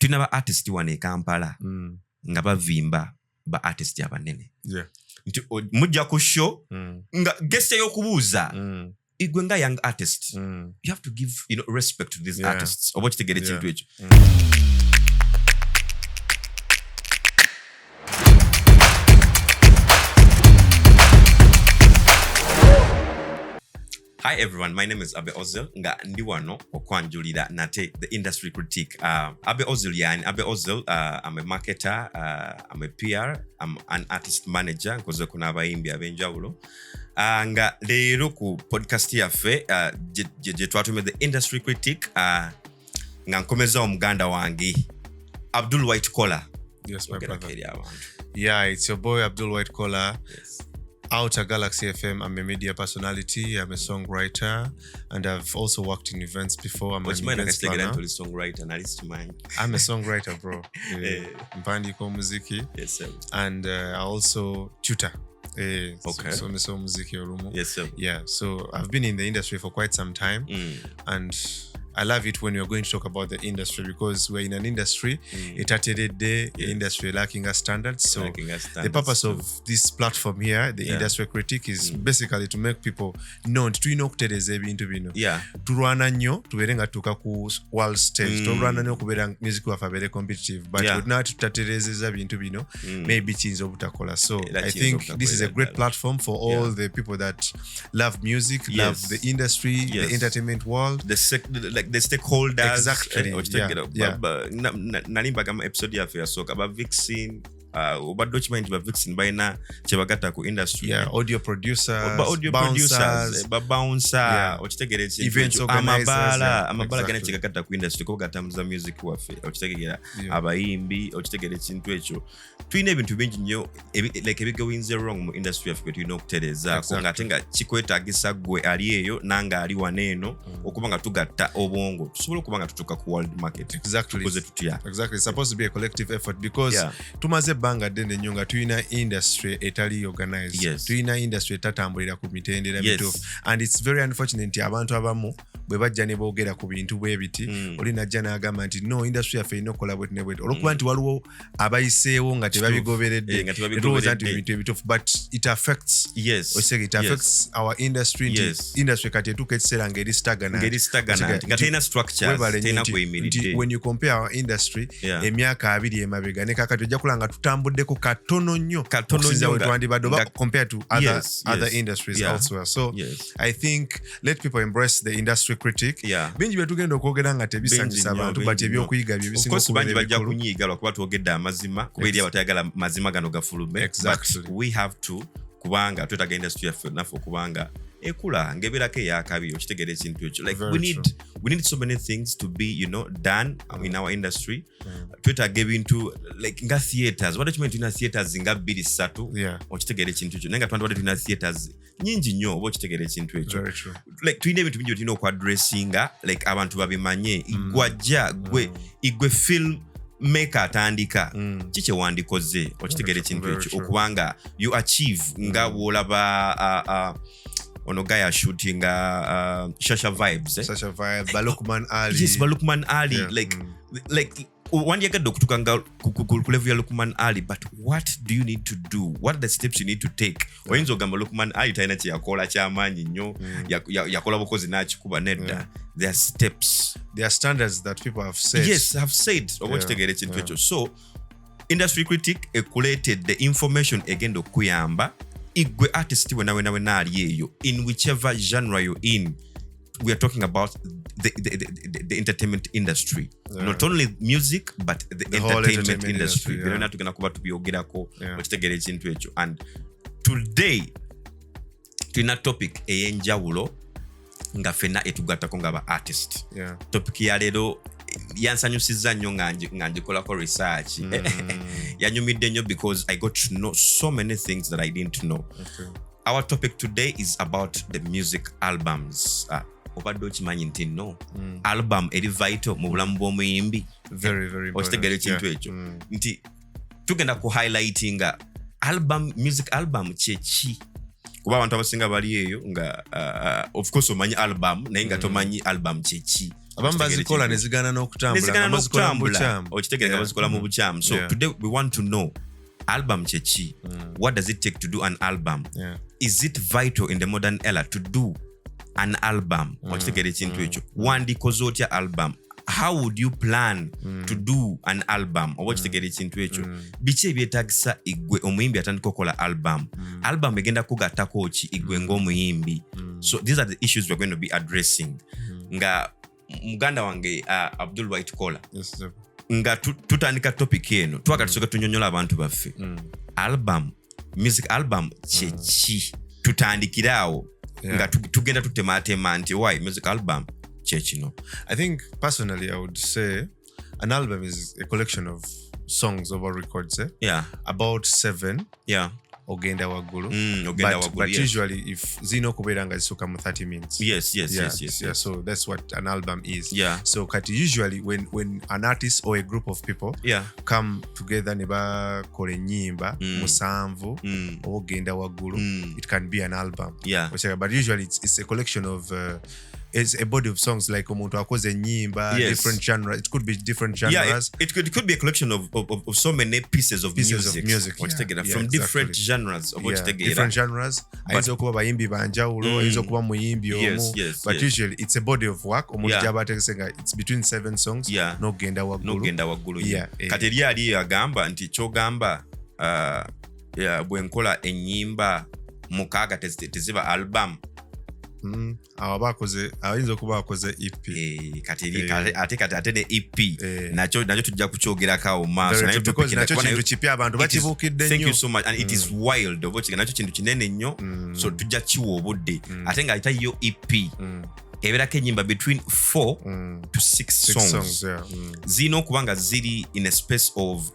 tulina ba artist wane e Kampala nga bavimba ba artist abanene nti mujja ku show nga guest y'okubuuza igwe nga young artist you have to give respect to these artists oba kitegere kintu ekyo. Hi everyone, my name is Abe Ozil nga ndi wano okwanjulira nate the industry critique. Abe Ozil yani Abe Ozil, I'm a marketer, I'm a PR, I'm an artist manager nkoze kuna abayimbi abenjawulo. Nga leero ku podcast yaffe je twatume the industry critique nga nkomeza omuganda wange Abdul White Collar. Yes, my brother. Yeah, it's your boy Abdul White Collar. Yes. Out at Galaxy FM, I'm a media personality, I'm a songwriter, and I've also worked in events before. I'm a songwriter, bro. Mpandiko muziki. Yes, sir. And I also tutor. Okay. So muziki olumu. Yes, sir. Yeah, so I've been in the industry for quite some time, and I love it when you're going to talk about the industry because we're in an industry, industry lacking a standard. So the purpose of this platform here, the industry critique, is basically to make people know tuinokutereza ebintu bino. Turwana nnyo tuberenga tuka ku world stage. Turwana nnyo kubera music wafe abere competitive, but we're not tutaterezeza bintu bino maybe chinzo butakola. So I think this is a great platform for all the people that love music, love the industry, the entertainment world, the stakeholders. Exactly. Nalimba kama episode yafe yasoka aba Vixen oba document ba Vixen baina chebagata ku industry. Audio producers, bouncer, ochitegere chintu events organizers, amabala gana chekagata ku industry ko gatamuza music wafe ochitegera abayimbi ochitegere chintu ekyo twine ebintu bingi nnyo like ebigowinze wrong mu industry yafe okutereza ko ngatenga chikwetagisa gwe ali eyo nanga ali waneno okubanga tugatta obongo tusobola okubanga tutuka ku world market. Exactly. It's supposed to be a collective effort because tumaze banga dende nyonga tuina industry etali organized. Tuina industry tatambulira ku mitendera bitufu, and it's very unfortunate abantu abamu bwe bajja ne boogera ku bintu bwe biti oli najja n'agamba nti no industry yafe ino collaborate ne bwetu olwokuba nti waliwo abayiseewo nga tebabigoberedde nti bintu ebitufu, but it affects it affects our industry. Industry kati etuuka ekiseera ng'eri stagnant nga terina structure terina kuyimiridde. When you compare our industry emyaka 2 emabega ne kakati ojja kulanga tutambuddeko katono nnyo okusinza we twandibadde oba compared to other industries elsewhere. So I think let people embrace the industry critique. Bingi bye tugenda okwogera nga tebisanyusa abantu but ebyokuyiga bye bisinga okuba bangi bajja kunyiga lwakuba twogedde amazima kuba eri abatayagala mazima gano gafulume. But we have to kubanga twetaga industry yaffe naffe okubanga ekula ngeberako eyakabiri okitegera ekintu ekyo like we need so many things to be done in our industry. Twetaga ebintu like nga theaters what do you mean tuna theaters nga 2-3 okitegera ekintu ekyo nenga twandibadde tuna theaters nyingi nnyo oba okitegera ekintu ekyo like tulina ebintu bingi tulina okwadressinga like abantu babimanye igwajja igwe film make atandika kiche wandikoze okitegere kintu ekyo okubanga you achieve nga wolaba ono guy shooting Shasha Vibes Balukman Ali. Yes, Balukman Ali. Like one year ago kutukanga ku level ya Lukman Ali, but what do you need to do? What are the steps you need to take? Oyinzo gamba Lukman Ali taina chi yakola chamanyi nnyo yakola bukozi nakikuba nedda. There are steps, there are standards that people have said. Yes, have said obochitegere kintu ekyo. So industry critique equated the information egendo kuyamba igwe artist wena ali eyo in whichever genre you're in. We are talking about the entertainment industry, not only music but the entertainment industry. Birona tugenda kuba tubyogerako okitegere ekintu ekyo. And today tuna topic eyenjawulo nga fena etugattako nga ba artist. Topic ya lero yansanyusiza nnyo nga ngikolako research. Yanyumidde nnyo because I got to know so many things that I didn't know. Our topic today is about the music albums. Obadde okimanyi nti no album eri vital mu bulamu bw'omuyimbi. Very important. Okitegere ekintu ekyo nti tugenda ku highlightinga music album kyeki kuba abantu abasinga bali eyo nga of course omanyi album naye nga tomanyi album kyeki abamu bazikola nezigana n'okutambula okitegere nga bazikola mu bukyamu. So today we want to know album chechi. What does it take to do an album? Is it vital in the modern era to do an album? Okitegere ekintu ekyo. Wandikoze otya album? How would you plan to do an album? Oba okitegere ekintu ekyo. Biki ebyetagisa igwe omuyimbi atandika okukola album? Album egenda kugattako ki igwe ng'omuyimbi? So these are the issues we're going to be addressing. Nga muganda wange Abdul White Collar. Nga tutandika topic eno twagala tusoke tunyonyola abantu baffe. Album, music album chechi tutandikirawo nga tugenda tutematema nti why music album chechino. I think personally I would say an album is a collection of songs over records, about 7 ogenda waggulu. But usually if zino kubeera nga zisooka mu 30 minutes. Yes. So that's what an album is. So kati usually when an artist or a group of people come together ne bakola ennyimba musanvu ogenda waggulu, it can be an album. But usually it's a collection of it's a body of songs, like omuntu akoze ennyimba, different genres. It could be different genres. It could be a collection of so many pieces of music. From different genres. Different genres. Ayinza okuba bayimbi banjawulo, ayinza okuba muyimbi omu. But usually it's a body of work. Omuntu gyaba ategese nga it's between 7 songs. N'ogenda waggulu. Kati eri ali agamba nti kyogamba bwe nkola ennyimba mukaaga teziba album. Ayinza okuba akoze EP. Ate ne EP nakyo tujja kukyogerako maaso. Nakyo kintu kipya abantu bakibuukidde nnyo. Thank you so much, and it is wild. Nakyo kintu kinene nnyo, so tujja kiwa obudde. Ate nga ayita yo EP ebeerako ennyimba between 4 to 6 songs. Zirina okuba nga ziri in a space of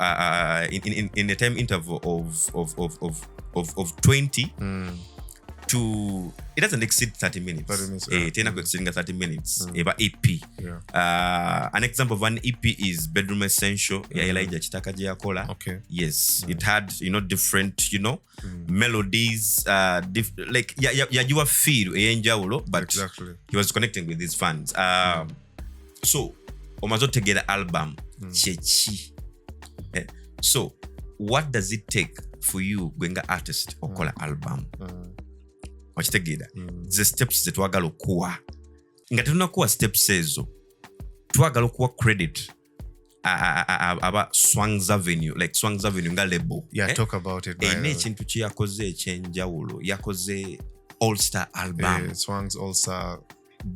in a time interval of 20 to, it doesn't exceed 30 minutes. Tena exceeding 30 minutes. Eba EP. An example of an EP is Bedroom Essential. Elijah Chitaka Jiakola. Yes. It had, different, melodies, like you were feel but exactly. He was connecting with his fans. So omazo tegera album chechi. So what does it take for you gwenga artist okola album? Okitegera ze steps ze twagala okuwa nga tetunakuwa steps ezo twagala okuwa credit aba Swangs Avenue nga label. Talk about it. Ekintu kye yakoze ekyenjawulo yakoze all-star album. Swangs all-star.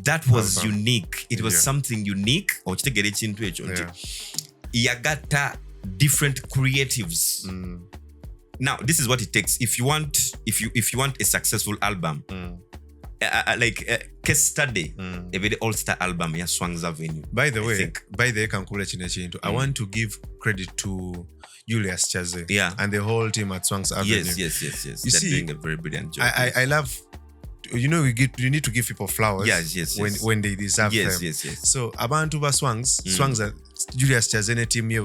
That was album. Unique. It was something unique. Okitegera ekintu ekyo nti yagatta different creatives. Now, this is what it takes. If you want a successful album, case study, a very all-star album, Swangs Avenue. By the way, I want to give credit to Julius Chaze and the whole team at Swangs Avenue. Yes. They're doing a very brilliant job. I love. You need to give people flowers. Yes. When they deserve them. Yes. So abantu ba Swangs are Julius Chazene team here.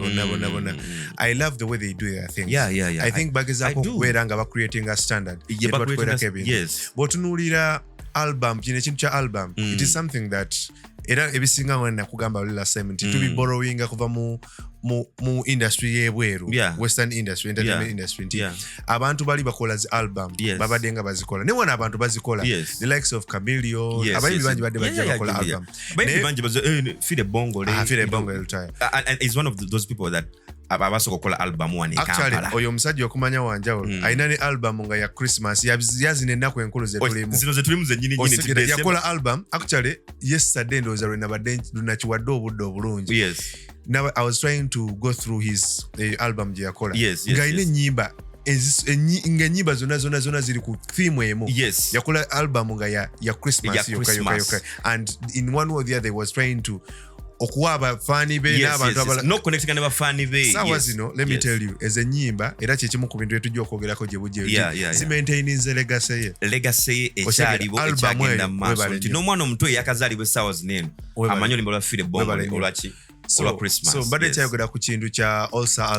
I love the way they do their things. I think bagezako kuberanga ba creating a standard. Yes. But tunulira album, ekintu kya album, it is something that era ebisinga wena kugamba lila segment to be borrowing kuva mu industry yebweru, western industry, entertainment industry. Abantu bali bakola zi album babadde nga bazikola ne wana abantu bazikola the likes of Chameleon abayimbi bangi badde bajja bakola album bangi baze feel bongo retire and is one of those people that abasoka kola album one Kampala. Actually oyo musajja okumanya wanjawulo alina ne album nga ya Christmas yazina ennaku enkulu ze tulimu zino ze tulimu zennyini nyini yakola album actually yesterday ndoza lwe nabadde lunakiwadde obudde obulungi. Now I was trying to go through his album je yakola nga ine nyimba nyimba zona ziri ku theme emu. Yakola album nga ya Christmas yoka and in one way or the other was trying to okuwaba fani be n'abantu abala no connecting n'aba fani be. Let me tell you, as a nyimba era kye kimu ku bintu etujja okwogerako gye bujje zi maintaining legacy ekyaliwo ekyagenda maaso nti n'omwana omuto yakazaalibwa essaawa zineno amanyi olimba lwafire bongo olwaki Christmas. So but let's go ku kintu kya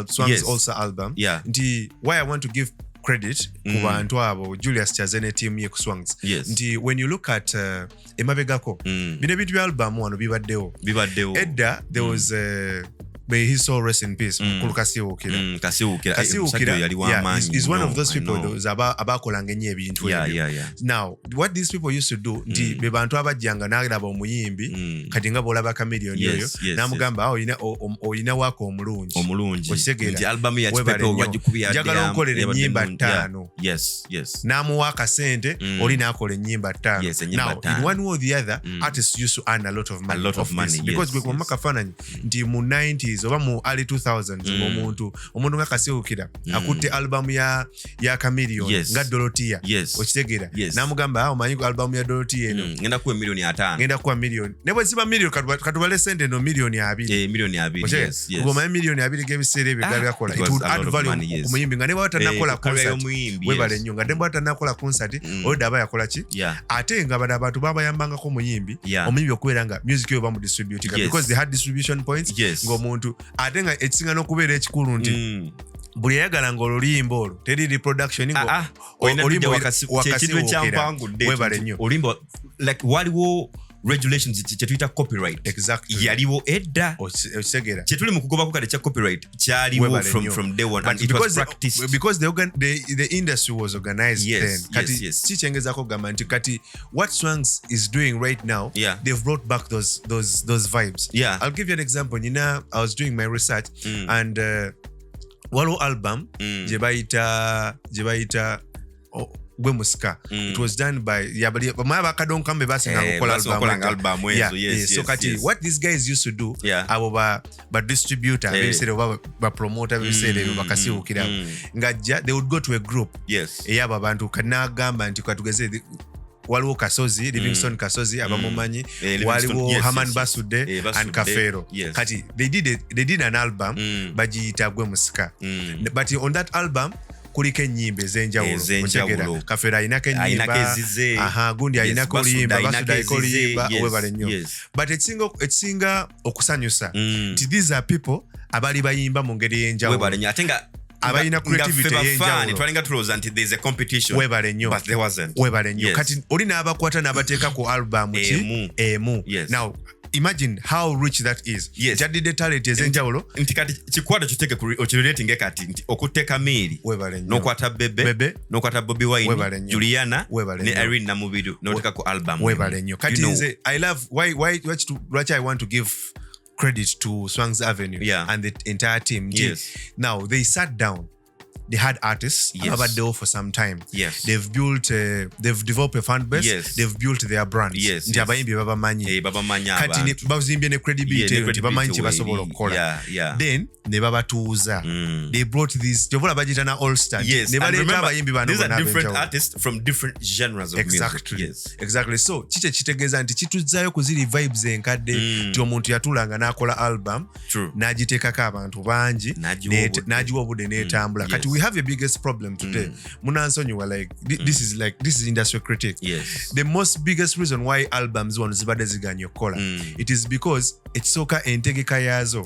Swangs also album. Yeah. Nti why I want to give credit ku bantu abo Julius Chazene team ye ku Swangs nti when you look at emabegako bino bintu bya album wano bibaddewo edda there was may his soul rest in peace Kasiwukira is one of those people those abakolanga nnyo ebintu now what these people used to do nti be bantu abajjanga n'alaba omuyimbi kati nga bw'olaba Chameleon yoyo n'amugamba oyina wako omulungi nti album ya Kipepe wagikubya njagala okolera ennyimba 5 n'amuwa akasente oli n'akola ennyimba 5 now in one way or the other artists used to earn a lot of money because gwe kumaka kafaananyi nti mu 90s oba mu early 2000s omuntu nga Kasiwukira akutte album ya Chameleon nga Dorotia okitegeera n'amugamba omanyi ku album ya Dorotia eno ngenda kuwa million ne bwe ziba million katubale sente no million 2 ngoma ya million 2 g'ebiseera ebyo gali gakola it would add value ku muyimbi nga ne bwata nakola concert webale nnyo nga ne bwata nakola concert oyo aba yakola ki ate nga bano abantu babayambangako omuyimbi okubeera nga music yo bamu distribute because they had distribution points ng'omuntu ate nga ekisinga n'okubeera ekikulu nti buli yayagala nga oluyimba olwo teri reproduction webale nnyo waliwo regulations kyetuyita copyright yaliwo edda okitegera kyetuli mu kugobako kale kya copyright kyaliwo from day one and it was practiced because the industry was organized then kati kikyengezako gamba nti kati what Swangs is doing right now they've brought back those vibes I'll give you an example I was doing my research and waliwo album gye bayita gwe musika it was done by bamaya bakadonkambe basinga kukola album so kati what these guys used to do abo ba distributor bebisere ba promoter bebisere bakasiwukira ngajja they would go to a group eyaba abantu kanagamba nti katugeze waliwo Kasozi Livingstone Kasozi abamumanyi waliwo Haman Basude and Kafero kati they did an album bagiyita gwe musika but on that album kuliko ennyimba ez'enjawulo Kafero ayinako ennyimba gundi ayinako oluyimba Basude ayinako oluyimba webale nnyo but ekisinga okusanyusa nti these are people abali bayimba mu ngeri y'enjawulo abayina creativity y'enjawulo twalinga tuloza nti there's a competition webale nnyo but there wasn't webale nnyo kati oli n'abakwata n'abateeka ku album emu now imagine how rich that is jadide talent ez'enjawulo nti kati kikwata kiteke okirelatinge kati nti okuteeka Mary n'okwata Bebe n'okwata Bobby Wine Juliana ne Irene Namubiru n'oteeka ku album webale nnyo kati nze I love why I want to give credit to Swangs Avenue and the entire team. Now they sat down. They had artists abaddewo for some time. They've developed a fan base. They've built their brand. Nti abayimbi babamanyi. Kati bazimbye ne credibility nti bamanyi kye basobola okukola. Then ne babatuuza. They brought these jobola bagita na all star. Ne baleeta abayimbi bano these are different artists from different genres of music. Exactly. So kike kitegeeza nti kituzzayo ku ziri vibes enkadde nti omuntu yatulanga n'akola album n'agiteekako abantu bangi n'agiwa obudde n'etambula. Kati we have a biggest problem today. Munansonyiwa this is industry critique. The most biggest reason why albums wano zibadde ziganya okukola it is because ekisooka entegeka yaazo.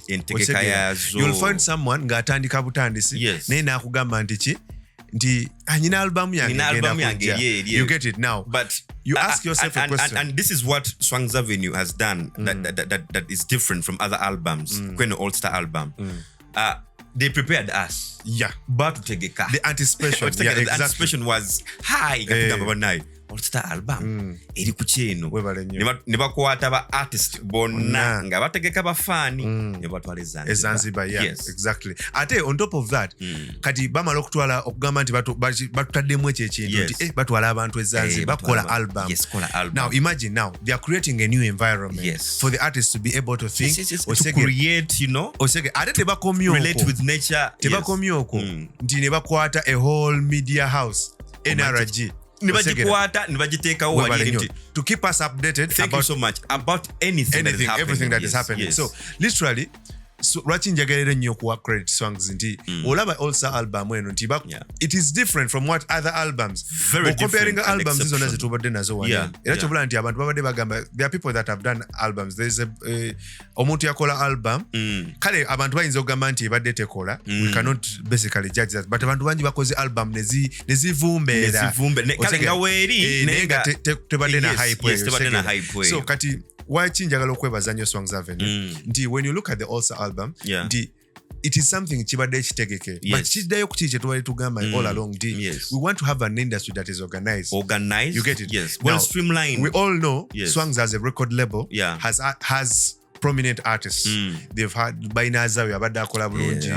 You'll find someone ng'atandika butandisi naye n'akugamba nti nyina album yange you get it now but you ask yourself a question and this is what Swangs Avenue has done that is different from other albums when all-star album they prepared us but tegeka the anticipation the anticipation was high all-star album eri ku kyeno ne bakwata ba artist bonna nga bategeka bafaani ne batwala Zanzibar exactly ate on top of that kati bamala okutwala okugamba nti batutaddemu ekyo ekintu nti batwala abantu Zanzibar bakola album now imagine now they are creating a new environment for the artists to be able to think to create ate tebakomyoko relate with nature tebakomyoko nti ne bakwata a whole media house NRG nibajikwata nibajiteekawo wali to keep us updated thank you so much about everything that is happening so literally lwaki njagalira nnyo okuwa credit songs nti olaba also album eno nti it is different from what other albums comparing albums zonna zetubadde nazo wano era kyobula nti abantu babadde bagamba there are people that have done albums there is omuntu yakola album kale abantu bayinza okugamba nti ebadde tekola we cannot basically judge that but abantu bangi bakoze album nezivumbeera kale nga weeri nenga tebadde na hype so kati waki njagala okwebaza nnyo Songs Avenue nti when you look at the also album nti it is something kibadde kitegeke but kiddayo ku kiki kyetubadde tugamba all along we want to have an industry that is organized you get it well streamlined. We all know Songs as a record label has prominent artists they've had Bainaza abadde akola bulungi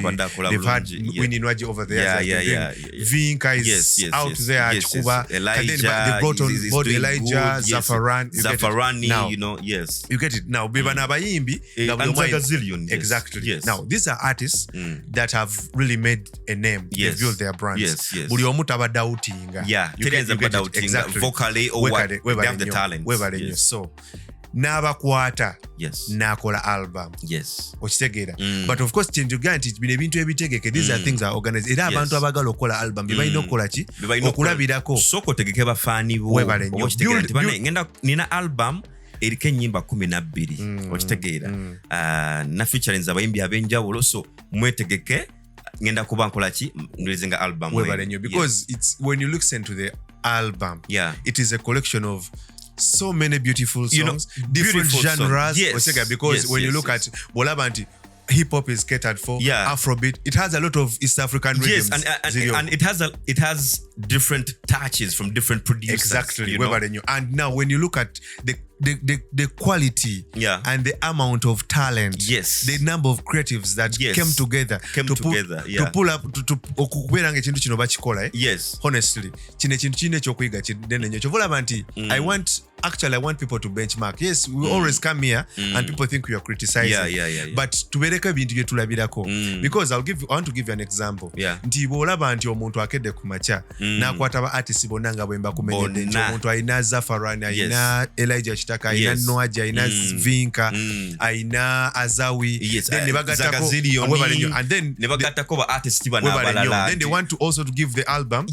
they've had Winnie Nwaji over there Vinka is out there Chikuba they brought on board Elijah Zafarani you know you get it now bibana abayimbi exactly now these are artists that have really made a name they've built their brands buli omuntu abadde outinga exactly vocally or what they have the talent so n'abakwata n'akola album okitegeera but of course kyenjogera nti bino ebintu ebitegeke these are things are organized era abantu abagala okukola album bebalina okukola ki okulabirako soko tegeke bafaani bo ngenda nina album eriko ennyimba 12 okitegeera na featurings abayimbi ab'enjawulo so mwetegeke ngenda kuba nkola ki ndolezenga album because it's when you listen to the album it is a collection of so many beautiful songs, different genres. Because when you look at Bolabanti, hip hop is catered for, Afrobeat. It has a lot of East African rhythms. And it has different touches from different producers. Exactly. And now when you look at the quality and the amount of talent, the number of creatives that came together to pull up okubeeranga ekintu kino bakikola honestly kino ekintu kine ekyokuyiga kinene nnyo kyovulaba nti I want people to benchmark. Yes, we always come here and people think we are criticizing but tubeereko ebintu bye tulabirako because I want to give you an example nti bwolaba nti omuntu akedde ku makya n'akwata ba artists bonna nga bwe mbakumenyedde nti omuntu alina Zafarani alina Elijah Chitaka alina Noaja alina Vinka alina Azawi then ne bagatako ba artists bana abalala then they want to also to give the album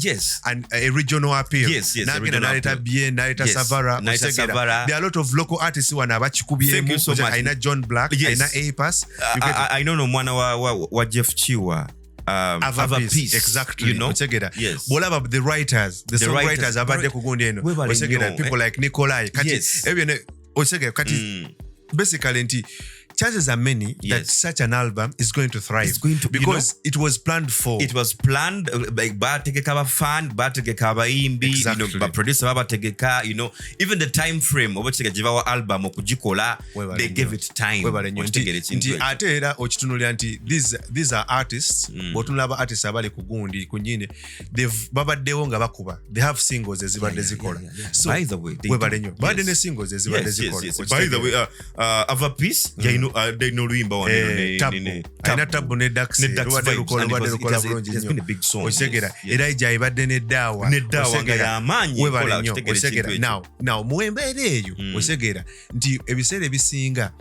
and a regional appeal n'agenda n'aleta Bien n'aleta Savara. There are a lot of local artists who are abachikubyemu alina John Black alina A-Pass I don't know mwana wa Jeff Chiwa Ava Peace. Exactly. You know? Bolaba the writers, the songwriters abadde kugundi eno. People like Nikolai. Basically nti chances are many that such an album is going to thrive because it was planned for. It was planned like bategeka abafan bategeka abayimbi producer bategeka even the time frame obategeka jibawa album okugikola they gave it time nti ate era okitunulira nti these are artists botunulaba artists abali kugundi kunyine babaddewo nga bakuba they have singles ezibadde zikola so by the way badde ne singles ezibadde zikola by the way Ava Peace they know Luimba one aina Tabu ne Dax badde lukola bulungi nnyo osegera era ijayibadde ne Dawa nga yamanyi kola osegera now muembeera eyo osegera nti ebiseera ebisinga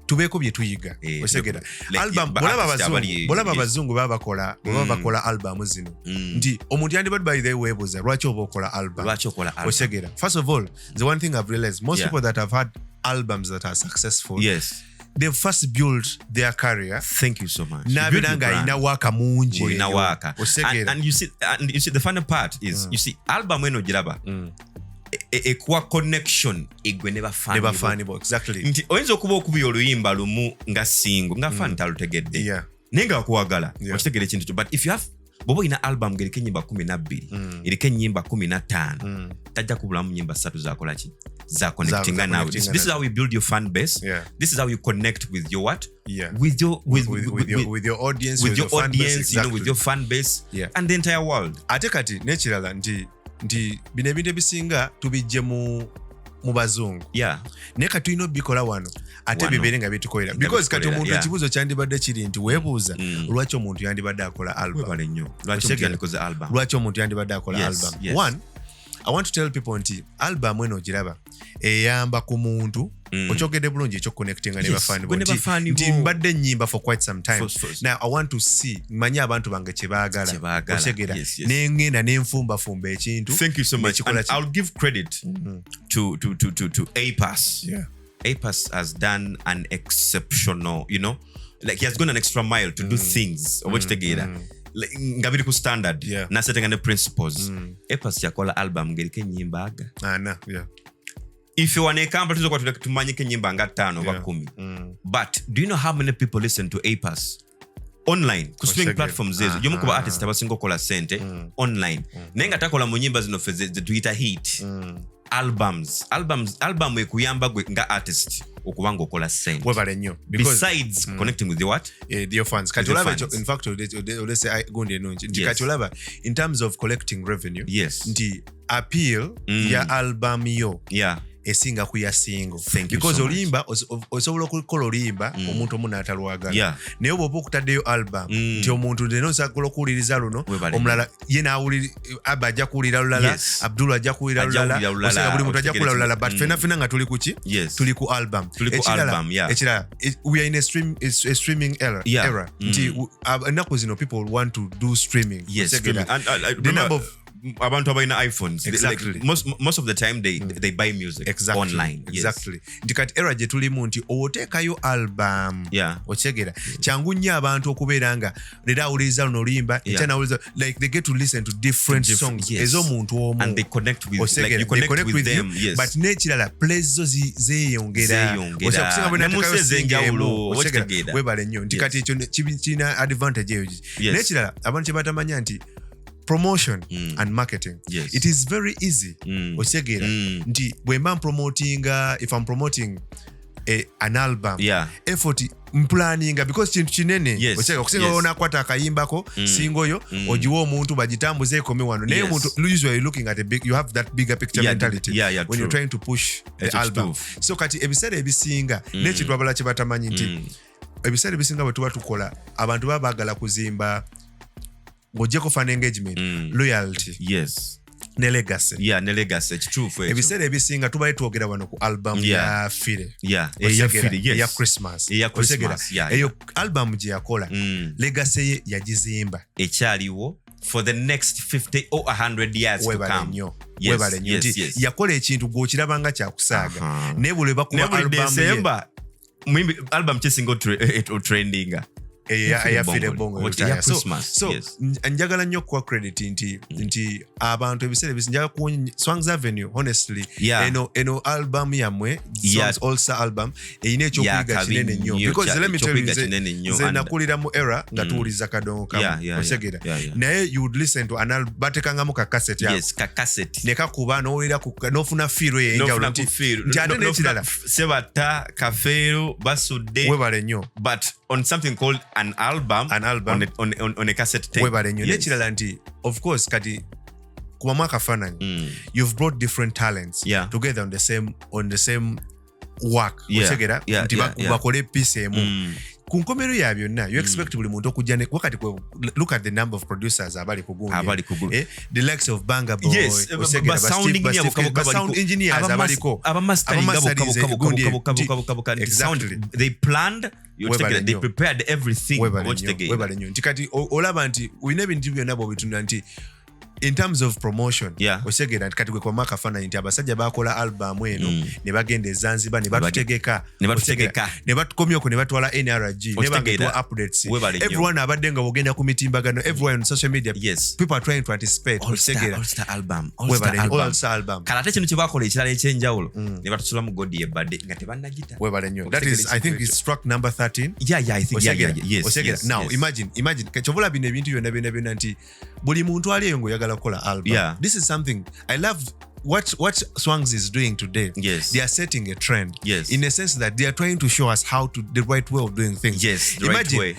tubeeko bye tuyiga osegera album bolaba abazungu babakola album zino nti omuntu yandibadde by the way weebuuza lwaki oba okola album osegera first of all the one thing I've realized most people that have had albums that are successful they've first built their career. Thank you so much. Nabiranga ina waka mungi. Ina waka. And you see the funny part is you see album eno jiraba. Ekwa connection igwe never funny. Exactly. Nti oyinza okuba okubi oluyimba lumu nga single nga fan talutegedde. Nenga akuwagala. Okitegere kintu but if you have bobo ina album gerike nyimba 12 irike nyimba 15 tajja kubulamu nyimba 3 zakola ki za connectinga now this is how you build your fan base this is how you connect with your what with your audience with your audience with your fan base and the entire world ate kati nekirala nti bino ebintu ebisinga tubijje mu bazungu naye kati tulina obikola wano ate bibeere nga bitukolera because kati omuntu ekibuuzo kyandibadde kiri nti weebuuza lwaki omuntu yandibadde akola album lwaki omuntu yandibadde akola album one I want to tell people nti album eno giraba eyamba ku muntu ochogedde bulungi ekyo connectinga ne bafani bo bafani nti mbadde nyimba for quite some time. First. Now I want to see manye abantu bange kye baagala otegera Yes. nengenda nenfumbafumba ekintu. Thank you so much. And I'll give credit to APAS. Yeah. APAS has done an exceptional, like he has gone an extra mile to do things like ngabiri ku standard na setting and principles. APAS yakola album ngerike nyimba aga. Yeah. If you want a company to tumanyike nyimba nga 5 over 10. But do you know how many people listen to APAS online ku streaming platforms zezo jomu kuba artist abasingo kola sente online nenga takola mu nyimba zino feze Twitter hit album ekuyamba gwe nga artist okubanga okola sente webale nnyo besides connecting with the what your fans kati olaba in fact let's say gundi enungi nti kati olaba in terms of collecting revenue nti appeal ya album yo esinga kuya single because olimba osobola okukola olimba omuntu omu n'atalwagala naye bw'oba okutaddeyo album nti omuntu neno osobola okuwuliriza luno omulala ye n'awulira Abba ajja kuwulira lulala Abdul ajja kuwulira lulala osanga buli muntu ajja kuwulira lulala but fena nga tuli kuki tuli ku album ekirala we are in a streaming era nti ennaku zino people want to do streaming the number of abantu abalina iPhones exactly. most of the time they buy music online nti kati era gye tulimu nti oteekayo album okyegera kyangu nnyo abantu okubeera nga leero awuliriza luno oluyimba ekya nawuliriza like they get to listen to different songs ez'omuntu omu and they connect with them but n'ekirala plays zo zeeyongera okusinga bwenateekayo webale nnyo nti kati ekyo kirina advantage eyo n'ekirala abantu kye batamanya nti promotion and marketing it is very easy okyegera nti bwemba promotinga if I'm promoting an album effort mplanninga because kintu kinene okyega okusinga onakwata akayimbako singoyo ogiwa omuntu bagitambuze ekome wano naye omuntu usually looking at a big you have that bigger picture mentality when you're trying to push the album so kati ebiseera ebisinga n'ekintu abala kye batamanyi nti ebiseera ebisinga bwe tuba tukola abantu baba baagala kuzimba ng'ogyeko fan engagement loyalty ne legacy true for ebiseera ebisinga tubaye twogera wano ku album ya Fire ya Christmas eyo album gye yakola legacy ye yagizimba ekyaliwo for the next 50 or 100 years to come webale nnyo nti yakola ekintu gw'okirabanga kyakusaaga naye bwe bakuba album kisinga trendinga eyafire bongo so njagala nnyo okuwa credit nti abantu ebiseera ebisinga kuwonya Swangs Avenue honestly eno album yamwe All Star album eyina ekyokuyiga kinene nnyo because let me tell you nze nakulira mu era nga tuwuliza kadongo kamu osegera naye you would listen to an album batekangamu ka cassette yako ne kakuba n'owulira n'ofuna feel y'enjawulo nti ate n'ekirala sebata kafeero basudde webale nnyo but on something called an album on a cassette tape webale nnyo n'ekirala nti of course kati kubamu akafaananyi you've brought different talents together on the same work otegera nti bakole piece emu ku nkomero ya byonna you expect buli muntu okujja wakati look at the number of producers abali ku gundi the likes of Banga Boy sound engineers abaliko exactly they planned they prepared everything webale nnyo nti kati olaba nti ulina ebintu byonna bw'obitunda nti in terms of promotion osegera kati gwe kwa makafaananyi nti abasajja bakola album eno ne bagenda e Zanzibar ne batutegeka ne batukomyoko ne batwala NRG ne bagetuwa updates everyone abadde nga bogenda ku mitimbagano everyone on social media people are trying to anticipate osegera All Star album kala ate kino kye bakola ekirala ekyenjawulo ne batusula mu godi ebadde nga tebannagita webale nnyo that is I think it's struck number 13 I think osegera now imagine kyovola bino ebintu byonna nti buli muntu ali eyo ng'oyagala kukola album this is something I love what Swangs is doing today. They are setting a trend in a sense that they are trying to show us how to the right way of doing things. Imagine, right way.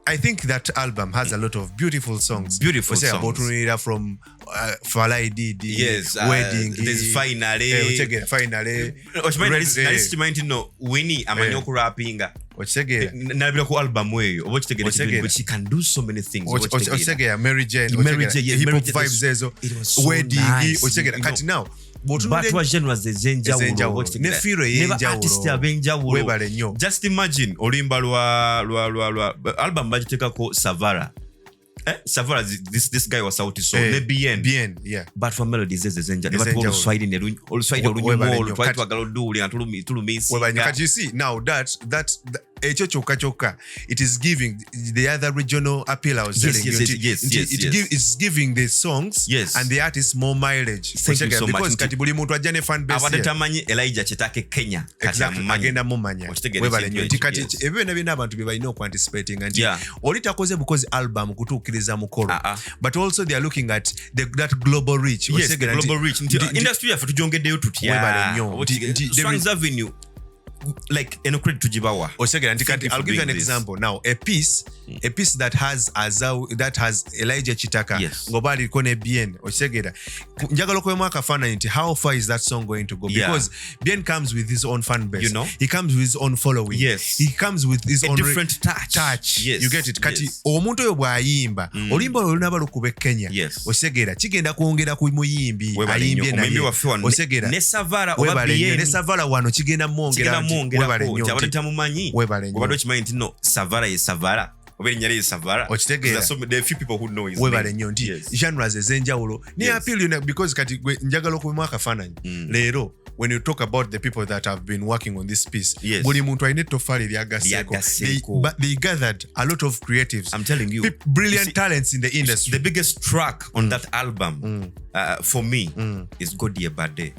I think that album has a lot of beautiful songs. About from Falai Didi, Wedding, there's finally Winnie amanyoku rappinga nalabira ku album eyo oba okitegeera but she can do so many things okitegeera Mary Jane hip hop vibes ezo wedding okitegeera kati now batwa genres ezenjawulo ne firo ey'enjawulo just imagine olimba lwa album bagiteekako Savara Savara this guy was out so ne bien yeah but for melodies ezenjawulo but oluswahili olunyumu twagala oduwulira tulumisi kati you see now that ekyo kyokka it is giving the other regional appeal I was telling you it's giving the songs and the artists more mileage because kati buli muntu ajja ne fan base abadde tamanyi Elijah Kitake Kenya kati agenda mumanya kati ebyo byonna abantu bye balina okwanticipate nti oli takoze because album kutuukiriza mukolo but also they are looking at that global reach industry yaffe tujongeddeyo tutya Swang's Avenue like eno credit to Jibawa. I'll give you an example now. A piece that has Elijah Kitaka ngobali kone bien osegera njagala kwema akafana nti how far is that song going to go because Bien comes with his own fan base, he comes with his own following, he comes with his own different touch. You get it kati omuntu oyo bwayimba olimba olunaba lukube Kenya osegera kigenda kuongera ku muyimbi ayimbye naye osegera ne Savara oba Bien ne Savara wano kigenda muongera abadde tamumanyi obadde okimanyi nti no Savara ye Savara oba erinnya lye Savara there are few people who know his name genres ezenjawulo ne appeal because kati njagala okubimu akafaananyi leero when you talk about the people that have been working on this piece buli muntu alina ettofaali lyagaseeko they gathered a lot of creatives, I'm telling you, brilliant talents in the industry. The biggest track on that album for me is Godie Bade.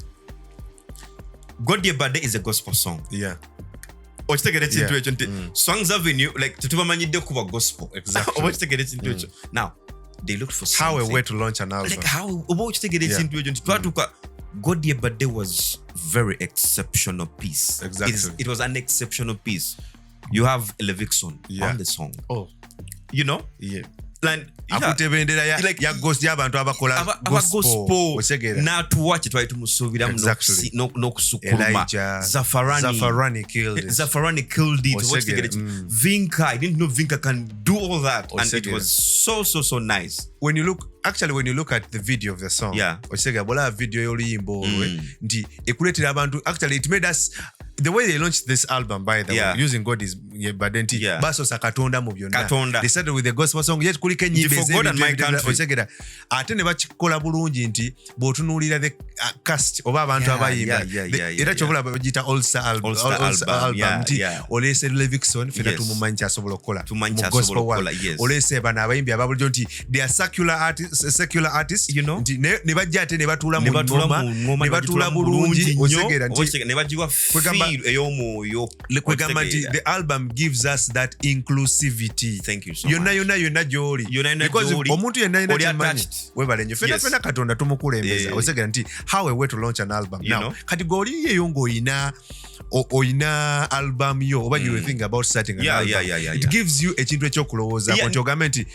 Godie Bade is a gospel song. Ochitegere kintu ekyo nti Swang's Avenue like tetubamanyidde kuba gospel. Ochitegere kintu ekyo. Now they looked for something. How a way to launch an album. Like how ochitegere kintu ekyo nti twatuka Godie Bade was very exceptional piece. Exactly. It was an exceptional piece. You have Levixon on the song. Oh. You know? Like akutebendera ya ghost y'abantu abakola gospel n'atuwa kye twali tumusuubiramu n'okusukuluma Zafarani killed it. Vinka, I didn't know Vinka can do all that and it was so nice. When you look at the video of the song bola video y'oluyimba olwe nti ekuletera abantu actually it made us the way they launched this album by the way using Godie's Badenti basosa katonda mu byonna they started with the gospel song yet kuliko enyimbe ez'ebintu ate ne bakikola bulungi nti bw'otunuulira the cast oba abantu abayimba era kyobula bagiyita all star album nti oleese Levixon fena tumumanyi kyasobola okukola mu gospel world oleese bano abayimbi ababulijjo nti they are secular artists nti ne bajja ate ne batuula mu ngoma ne batuula bulungi osegera nti ne bagiwa ey'omwoyo kwegamba nti the album gives us that inclusivity. Thank you so much. yonna gy'oli because omuntu yenna yina kyamanyi webale nnyo fena katonda tumukulembeza osegera nti how a way to launch an album now kati goli yeyo ng'oyina album yo oba you think about starting an album it gives you ekintu ekyokulowooza nti ogambe nti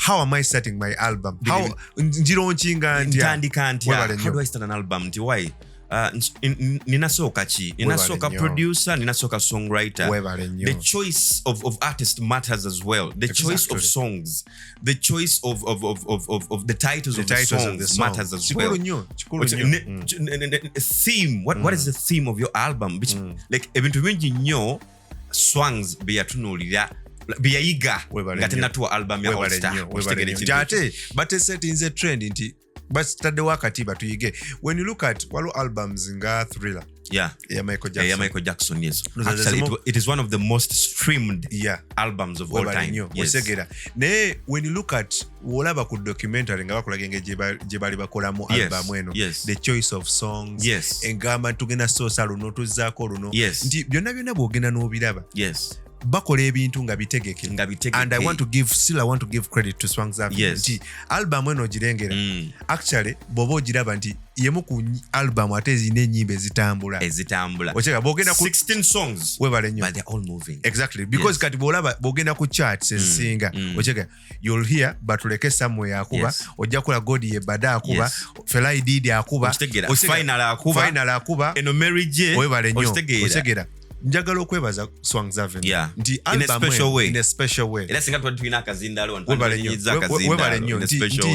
how am I starting my album how njironchinga ntandika ntya how do I start an album nti why ninasooka producer, ninasooka songwriter. The choice of artist matters as well. The choice of songs, the choice of the titles of the songs matters as well. Theme. What is the theme of your album? Which like ebintu bingi nnyo Swangs beyatunulira beyayiga nga tenatuwa album ya All Star. But settings trend nti bataddewo akatiba tuyige. When you look at waliwo albums nga Thriller Michael Jackson yes. Actually it is one of the most streamed albums of all time. Naye when you look at wolaba ku documentary nga bakolaga engeri gye bali bakolamu album eno the choice of songs engamba tugenda sosa luno tuzzaako luno nti byonna bw'ogenda n'obiraba bakola ebintu nga bitegeke and I want to give credit to Swang's Avenue nti album eno girengera actually bw'oba ogiraba nti yemu ku album ate ezina ennyimba ezitambula okega bw'ogenda ku 16 songs webale nnyo but they're all moving exactly because kati bw'ogenda ku charts ezisinga okega you'll hear batuleke somewhere akuba ojja kula Godie Bade akuba Fela Ididi akuba final akuba eno Mary J webale nnyo okegera njagala okwebaza Swangs Avenue. Yeah. Nti In a album special way. In a special way. Era singa tulina akazindalo Webale nnyo.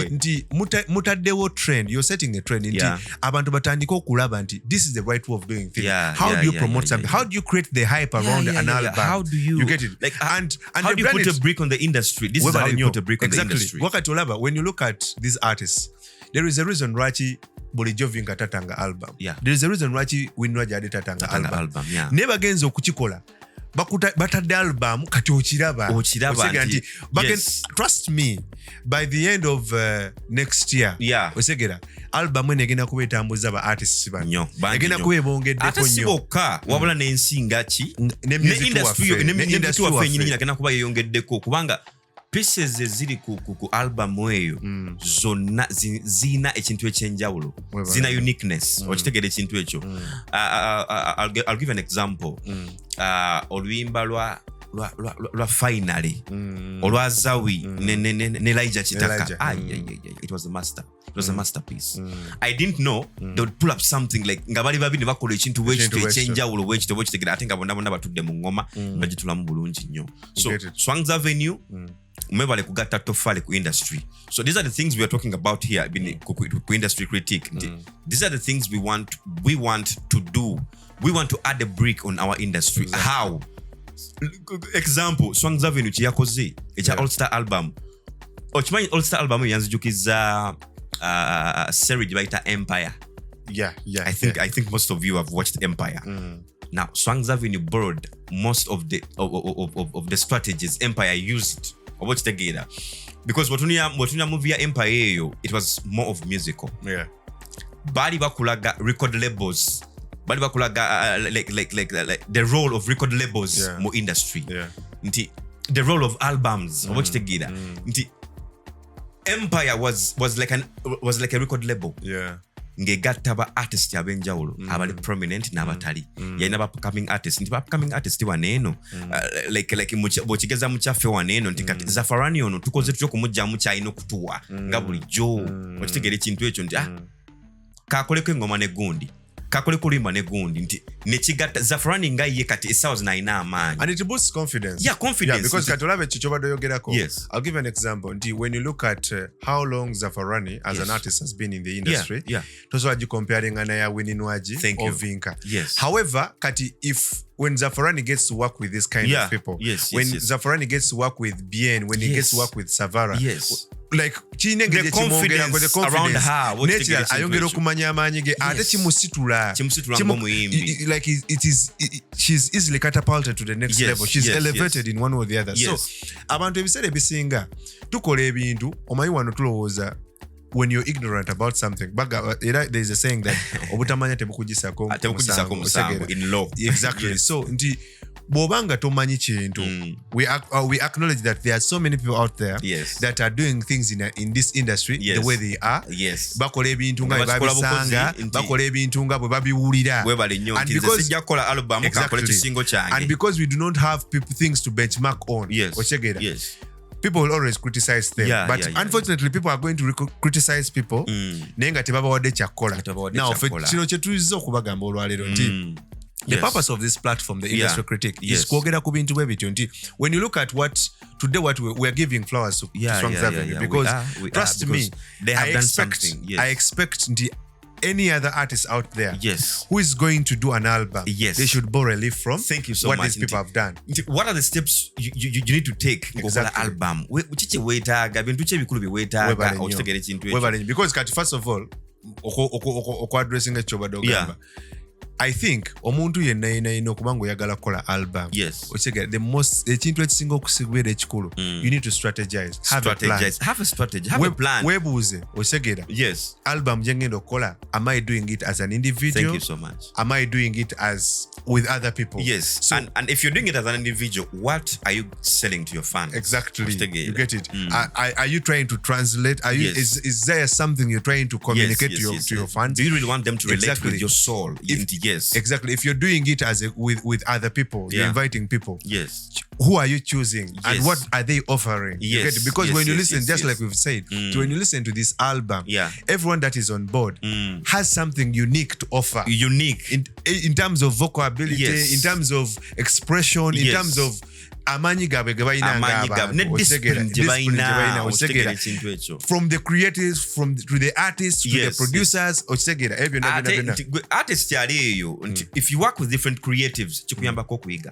Nti mutaddewo trend. You're setting a trend. Nti abantu batandika okulaba nti this is the right way of doing things. How do you promote something? How do you create the hype around an album? How do you get it? Like, and how do you put a brick on the industry? This is how you put a brick on the industry. Wakati olaba, when you look at these artists, there is a reason lwaki bulijjo Vinka tatanga album. There is a reason lwaki Winwaja ade tatanga album. Ne bagenza okukikola batadde album kati okiraba nti trust me, by the end of next year osegera album eno egenda kuba etambuza ba artists bano egenda kuba ebongeddeko nnyo bokka wabula n'ensinga ki ne industry waffe nyinyi agenda kuba yeyongeddeko kubanga pieces eziri ku album eyo zonna zina ekintu ekyenjawulo zina uniqueness okitegera ekintu ekyo. I'll give an example. Oluyimba lwa finally olwa Zawi ne Elijah Kitaka. It was a master. It was a masterpiece. I didn't know they would pull up something like nga bali babi ne bakola ekintu ekyenjawulo wekitegera ate nga bonna batudde mu ngoma bagitulamu bulungi nnyo. So Swangs Avenue umebale kugatta tofali ku industry. So these are the things we are talking about here ku industry critique. These are the things we want to do. We want to add a brick on our industry. How? Example, Swangs Avenue chiyakoze echa All Star album. Ochimanyi All Star album yanzijukiza series baita Empire. I think most of you have watched Empire. Now Swangs Avenue borrowed most of the strategies Empire used. Together, because watunia movie ya Empire eyo, it was more of musical. Bali bakulaga record labels. Bali bakulaga like the role of record labels mo industry. Nti the role of albums. Together. Nti Empire was like a record label. Ngegatta ba artist abenjawulo abali prominent n'abatali yalina ba upcoming artist nti ba upcoming artist waneeno like bochigeza muchafe waneeno nti kati Zafarani ono tukoze tutyo kumujja mukyayina okutuwa nga bulijjo okitegera ekintu ekyo nti kakoleko engoma ne gundi kakole kulimba ne gundi nti nekigatta Zafarani nga ye kati esawas na ina amaanyi and it boosts confidence. Confidence because katolabe chichobado yogerako. I'll give an example. Nti when you look at how long Zafarani as an artist has been in the industry, tozoaji comparing na ya Winwaji or Vinka. However, kati when Zafarani gets to work with this kind of people, when Zafarani gets to work with Bien, when he gets to work with Savara, like the confidence around her ayongera okumanya amaanyi ge ate kimusitula like she's easily catapulted to the next level. She's elevated in one or the other. So abantu ebiseera ebisinga tukola ebintu omanyi wano tulowooza when you're ignorant about something there is a saying that obutamanya tebukujisako musango in law. Exactly. So nti bobanga tomanyi kintu we acknowledge that there are so many people out there that are doing things in this industry the way they are. Bakola ebintu nga babisanga bakola ebintu nga bwe babiwulira and because we do not have things to benchmark on people will always criticize them. But unfortunately, people are going to criticize people. Nenga tebabawadde kyakola. Now, kino kyetuyiza okubagamba olwaleero nti the purpose of this platform, the industry critique, is kwogera ku bintu bwe bityo nti when you look at what we are giving flowers to Swangs Avenue because trust me, I expect nti any other artist out there who is going to do an album, they should borrow a leaf from what these people have done. What are the steps you need to take ngokola album? Chiche wetaga bintu che bikulu biwetaga okitegera ekintu ekyo because first of all oko addressing ekyo bagamba I think omuntu yenna okubanga oyagala kukola album the most ekintu ekisinga okusigwera ekikulu you need to strategize. Have a plan. Webuuze osegera album gyengenda okukola, am I doing it as an individual? Thank you so much. Am I doing it as with other people? So, and if you're doing it as an individual, what are you selling to your fans? Exactly. You get it. Are you trying to translate? Is there something you're trying to communicate to your fans? Do you really want them to relate with your soul? Exactly. If you're doing it as with other people, you're inviting people. Who are you choosing and what are they offering? Because when you listen, just like we've said, when you listen to this album, everyone that is on board has something unique to offer. Unique. in terms of vocal ability, Yes. in terms of expression, in Yes. terms of amanyi gaabwe ge balina Amaanyi gaabwe, ne discipline gye balina, okitegeera ekintu ekyo. from the creatives to the artists to Yes, the producers okitegeera ebyo byonna Ate byonna nti gwe artist ali eyo nti if you work with different creatives kikuyambako okuyiga.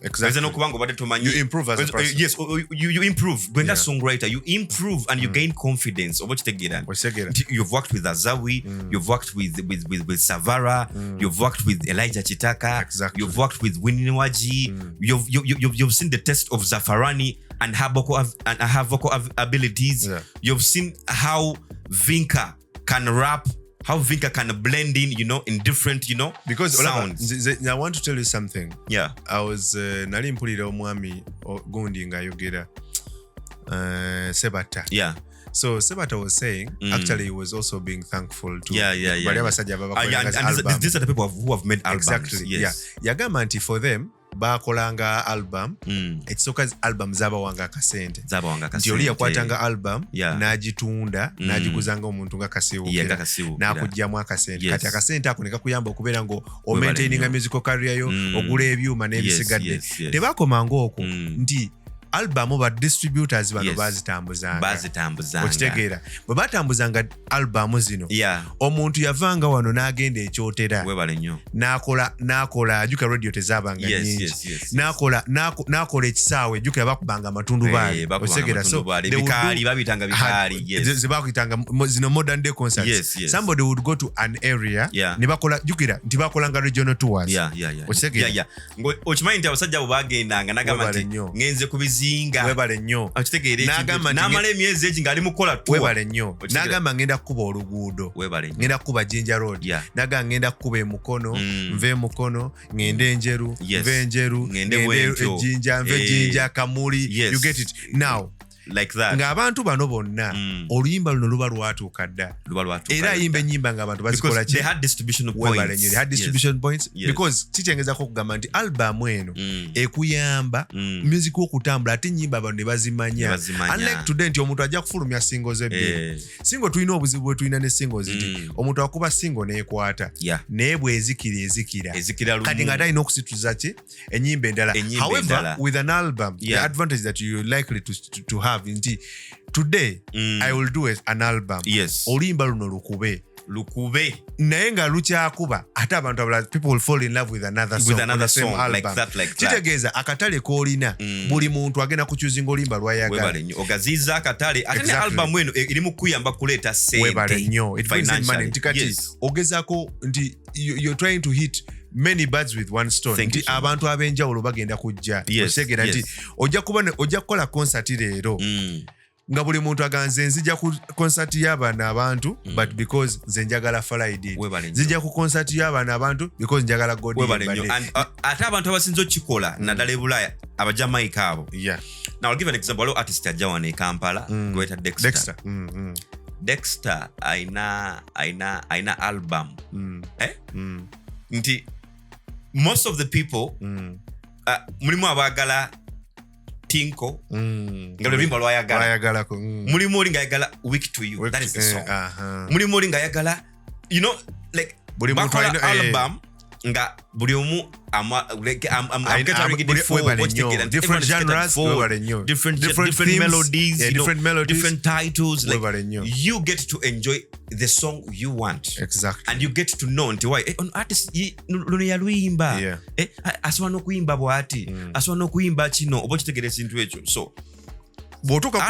exactly. Nokuba nga obadde tomanyi. You improve as a person. Yes, you improve. Gwe nga Yeah. songwriter, you improve and you gain confidence. Oba okitegeera. Okitegeera. Nti you've worked with Azawi, you've worked with Savara, you've worked with Elijah Chitaka, Exactly. you've worked with Winnie Waji, you've seen the test of Zafarani and her vocal abilities. Yeah. You've seen how Vinka can rap, how Vinka can blend in, in different, Because sounds. I want to tell you something. Yeah. I was nali mpulira omwami gundi nga ayogera Sebata. Yeah. So Sebata was saying, actually he was also being thankful to Yeah. bali abasajja abakolanga And album. these are the people who have made albums. Exactly. Yes. Yeah. Yagamba nti for them bakolanga album ekisooka album zabawanga akasente nti oli yakwatanga album n'agitunda n'agiguzanga omuntu nga kasiwukira n'akugyamu akasente kati akasente ako ne kakuyamba okubeera nga omaintaininga musical career yo ogula ebyuma n'ebisigadde tebakomanga okwo nti albamu ba distributors bano bazitambuzanga okitegeera bwe batambuzanga albamu zino omuntu yavanga wano n'agenda ekyotera n'akola ajuka radio tezabanga nyingi n'akola ekisaawe ejuka bakubanga amatundubaali okitegeera so zebakuyitanga zino modern day concerts somebody would go to an area ne bakola jukira nti bakolanga regional tours okitegeera okimanyi nti abasajja abo bagendanga nagamba nti ngenze kubizinga webale nnyo n'amala emyezi egi ng'ali mukola tour webale nnyo n'agamba ngenda kukuba oluguudo ngenda kukuba Jinja Road n'agamba ngenda kukuba emukono nve emukono ngende enjeru nve enjeru ngende ejjinja nve ejjinja Kamuli you get it now like that ng'abantu bano bonna oluyimba luno luba lwatuuka dda era ayimba ennyimba ng'abantu bazikola they had distribution points because kikyengezako okugamba nti albamu eno ekuyamba music okutambula ate ennyimba abantu ne bazimanya unlike today nti omuntu ajja kufulumya singles ebbiri singo tulina obuzibu bwe tulina ne singles nti omuntu akuba singo n'ekwata naye bw'ezikira kati nga talina okusituza ki ennyimba endala however with an album the advantage that you likely to have nti today I will do an album oluyimba luno lukube naye nga lukyakuba ate abantu abala people will fall in love with another song like that kitegeeza akatale koolina buli muntu agenda kukyuzinga oluyimba lwayagala ogaziza akatale ate ne album eno erimu kuyamba kuleeta webale nnyo it brings in money nti kati ogezaako nti you're trying to hit many birds with one stone nti abantu ab'enjawulo bagenda kujja otegera nti ojja kukola concert leero nga buli muntu aganze nzija ku concert y'abaana abantu but because nze njagala Friday nzija ku concert y'abaana abantu because njagala God ate abantu abasinza okikola naddala e Bulaaya abajamaika abo now I'll give an example waliwo artist ajja wano e Kampala gweta Dexter aina album nti most of the people mulimu abagala Tinko nga lwimba lwayagalako mulimu oli nga yagala weak to you that is the song mulimu oli nga yagala like bakola album nga buli omu different genres different melodies different titles like you get to enjoy the song you want and you get to know nti why on artist luno yaluyimba asobola n'okuyimba bw'ati asobola n'okuyimba kino oba okitegeera ekintu ekyo so bw'otuuka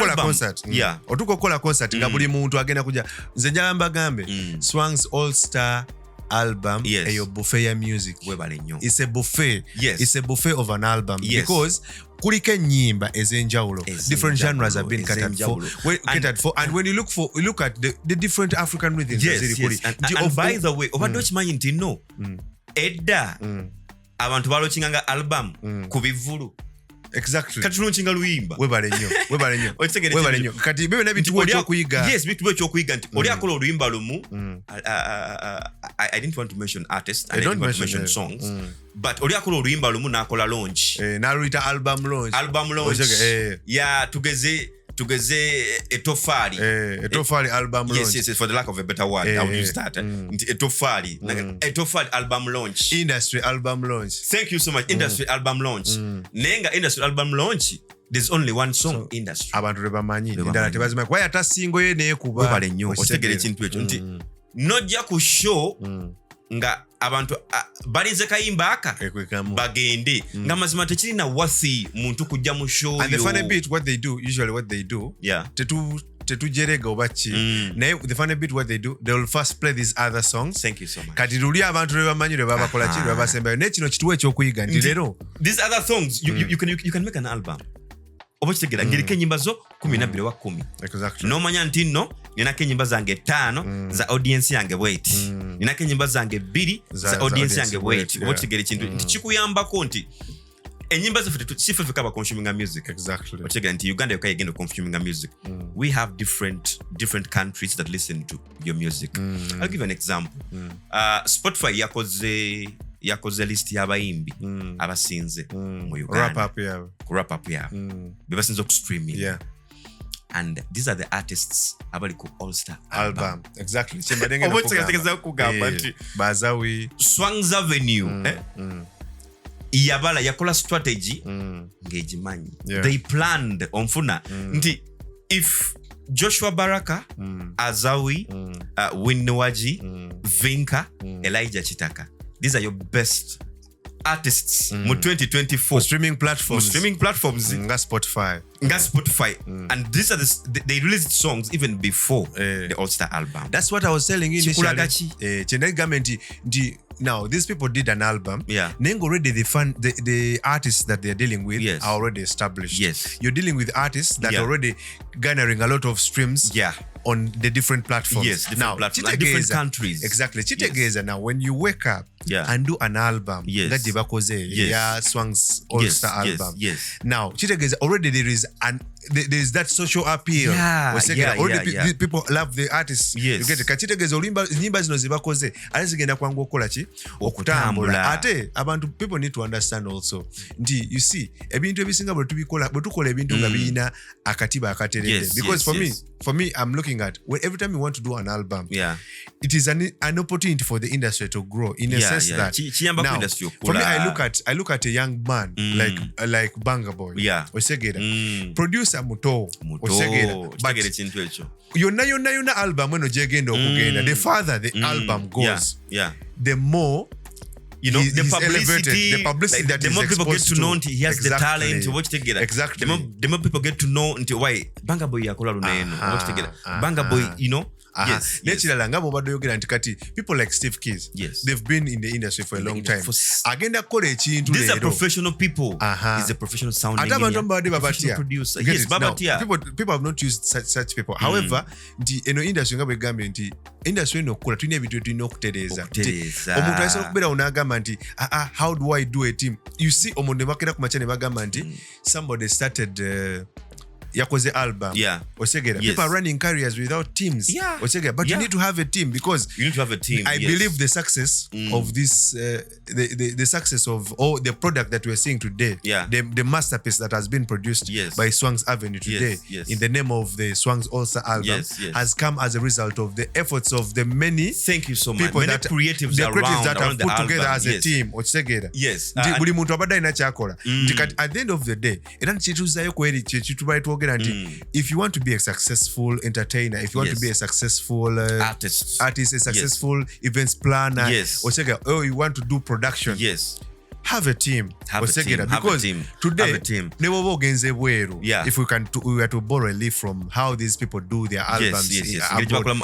kukola concert nga buli muntu agenda kujja nze njala mbagambe Swang's All Star album eyo buffet ya music it's a buffet it's a buffet of an album because kuliko ennyimba ez'enjawulo different genres have been catered for and when you look at the different African rhythms and by the way obadde okimanyi nti no edda abantu balokinganga album ku bivulu exactly kati tulunkinga luyimba webale nnyo kati bibe n'ebitubo ekyokuyiga bitubo ekyokuyiga nti oli akola oluyimba lumu I didn't want to mention artists and I didn't want to mention songs but oli akola oluyimba lumu n'akola launch n'aluyita album launch tugeze tugeze etofali album launch. Yes, for the lack of a better word, I will use that. Etofali album launch. Industry album launch. Thank you so much. Industry album launch. Nenga industry album launch. There's only one song industry. Abantu rebamanyi. Ndala tebazima kwa yata single ye nekuba. Webale nnyo okitegere ekintu ekyo nti nojja ku show nga abantu balinze kayimba aka bagende nga mazima tekirina wathi muntu kujja mu show. And the funny bit what they do tetujerega obachi naye the funny bit what they do, they will first play these other songs. Thank you so much. Kati luli abantu bebamanyi bebabakola ki bebasembayo nekino kituwe ekyokuyiga nti lero these other songs you can make an album oba kitegera ngiriko enyimba zo 12 wa 10. Exactly. Nomanya nti nno ninako enyimba zange 5 za audience yange bweti ninako enyimba zange 2 za audience yange bweti oba kitegera ekintu nti kikuyambako nti enyimba zaffe sife kaba consuming music. Exactly. Okitegera nti Uganda yoka yegenda consuming music. We have different countries that listen to your music. I'll give you an example. Spotify yakoze list y'abayimbi abasinze mu Uganda. Wrap up yabo. Bebasinze ku streaming. Yeah. And these are the artists abali ku All Star album. Exactly. Chembadenge kugamba nti Bazawi Swang's Avenue. Yabala yakola strategy ngejimanyi. They planned onfuna nti if Joshua Baraka, Azawi, Winwaji, Vinka, Elijah Chitaka. These are your best artists mu 2024 for streaming platforms. Nga Spotify. And these are they released songs even before the All Star album. That's what I was telling you initially. Now these people did an album. Yeah. Then already the artists that they're dealing with are already established. Yes. You're dealing with artists that are already garnering a lot of streams. Yeah. On the different platforms. Yes, different countries. Exactly. Chitegeza now when you wake up and do an album, that Dibakoze, Swang's All Star album. Yes. Now Chitegeza already there is that social appeal. People love the artists. Yes. You get Chitegeza olimba nyimba zino zibakoze alizigenda kwangu okola ki okutambula. Ate abantu people need to understand also. Nti you see ebintu ebisinga bwe tukola ebintu nga biyina akatiba akaterede. Because for me I'm looking at every time you want to do an album, it is an opportunity for the industry to grow in a sense that now, for me I look at a young man like Banga Boy, Osegera, producer muto Osegera, but yonna album eno jegenda okugenda, the farther the album goes, the more the publicity that the more people get to know he has the talent to watch together. Exactly. The more people get to know why Banga Boy yakola luneno watch together. Banga Boy, Yes. Ngabo bado yogera nti kati people like Steve Keys, they've been in the industry for a long time. Agenda kola ekintu these are professional people. He's a professional sound engineer, professional producer. Yes, Babatia. People have not used such people. However, nti eno industry ngabo egambe nti industry eno kola tulina ebintu tulina okutereza. Omuntu ayinza okubeera onagamba nti how do I do a team? You see omuntu bakera ku machane bagamba nti somebody started yakoze album. Osegera. People are running careers without teams. Osegera. But you need to have a team because you need to have a team. I believe the success of this, the success of all the product that we're seeing today, the masterpiece that has been produced by Swang's Avenue today, in the name of the Swang's All Star album, has come as a result of the efforts of the many. Thank you so much. People many that creatives that have put together album. as a team. Osegera. Yes. Buli muntu abadde alina kyakola. At the end of the day, era nkyituuzayo ku eri kyetubadde twogera nti if you want to be a successful entertainer, if you want to be a successful artist, a successful events planner, or you want to do production, have a team. Because today, if we were to borrow a leaf from how these people do their albums, album